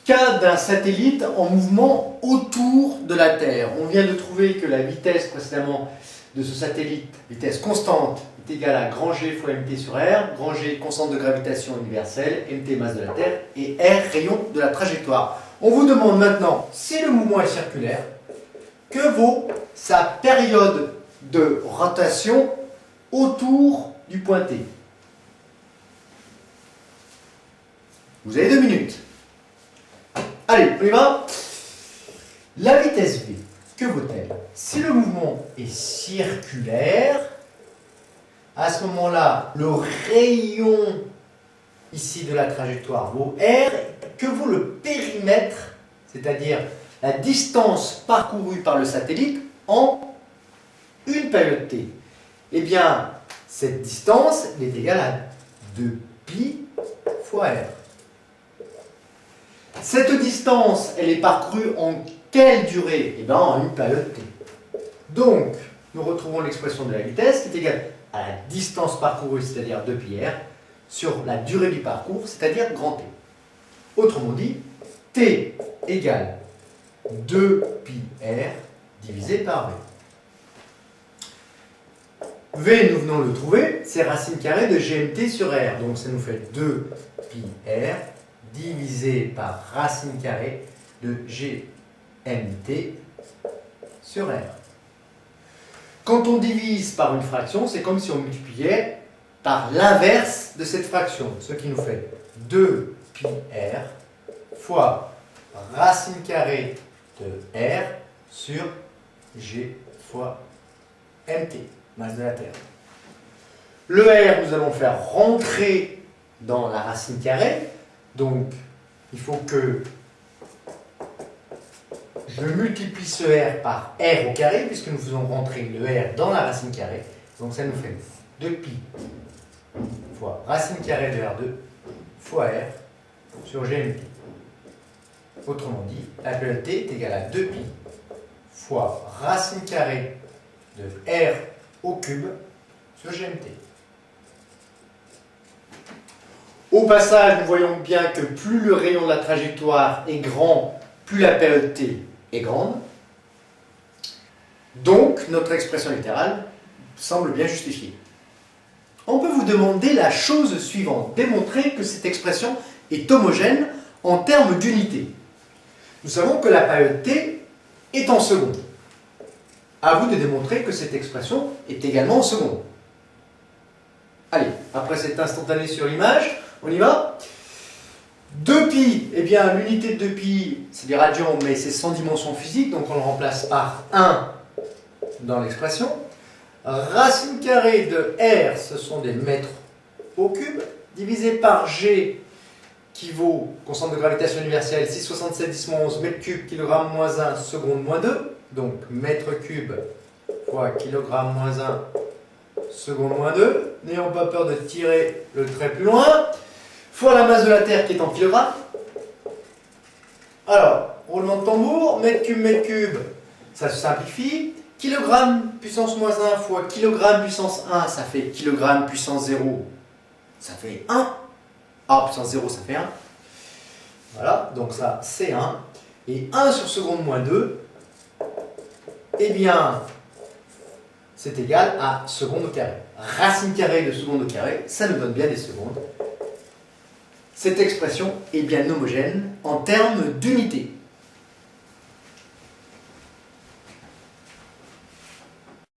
cas d'un satellite en mouvement autour de la Terre. On vient de trouver que la vitesse précédemment de ce satellite, vitesse constante, est égale à grand G fois mt sur R, grand G constante de gravitation universelle, mt masse de la Terre, et R rayon de la trajectoire. On vous demande maintenant, si le mouvement est circulaire, que vaut sa période de rotation autour du point T. Vous avez 2 minutes. Allez, on y va. La vitesse V, que vaut-elle? Si le mouvement est circulaire, à ce moment-là, le rayon ici de la trajectoire vaut R. Que vaut le périmètre, c'est-à-dire la distance parcourue par le satellite en une période T? Eh bien, cette distance est égale à 2π fois R. Cette distance, elle est parcourue en quelle durée? Eh bien, en une période T. Donc, nous retrouvons l'expression de la vitesse qui est égale à la distance parcourue, c'est-à-dire 2πr, sur la durée du parcours, c'est-à-dire grand T. Autrement dit, T égale 2πr divisé par V. V, nous venons de le trouver, c'est racine carrée de GMT sur R. Donc ça nous fait 2πr divisé par racine carrée de GMT sur R. Quand on divise par une fraction, c'est comme si on multipliait par l'inverse de cette fraction, ce qui nous fait 2πr fois racine carrée de R sur G fois MT, masse de la Terre. Le R, nous allons faire rentrer dans la racine carrée, donc il faut que je multiplie ce R par R au carré, puisque nous faisons rentrer le R dans la racine carrée, donc ça nous fait 2π fois racine carrée de R2 fois R sur GMT. Autrement dit, la période T est égale à 2π fois racine carrée de R au cube sur GMT. Au passage, nous voyons bien que plus le rayon de la trajectoire est grand, plus la période T est grande. Donc, notre expression littérale semble bien justifiée. On peut vous demander la chose suivante, démontrer que cette expression est homogène en termes d'unité. Nous savons que la période T est en secondes. À vous de démontrer que cette expression est également en secondes. Allez, après cet instantané sur l'image, on y va. 2π, eh bien l'unité de 2π, c'est des radians, mais c'est sans dimension physique, donc on le remplace par 1 dans l'expression. Racine carrée de R, ce sont des mètres au cube, divisé par G, qui vaut, constante de gravitation universelle, 6,67 10 11 mètres cubes, kilogramme moins 1, seconde moins 2. Donc mètre cube fois kilogramme moins 1, seconde moins 2. N'ayons pas peur de tirer le trait plus loin. Fois la masse de la Terre qui est en kilogrammes. Alors, roulement de tambour, mètre cube, ça se simplifie. Kilogramme puissance moins 1 fois kilogramme puissance 1, ça fait kilogramme puissance 0, ça fait 1. A puissance 0, ça fait 1. Voilà, donc ça c'est 1. Et 1 sur seconde moins 2, eh bien, c'est égal à seconde au carré. Racine carrée de seconde au carré, ça nous donne bien des secondes. Cette expression est bien homogène en termes d'unité.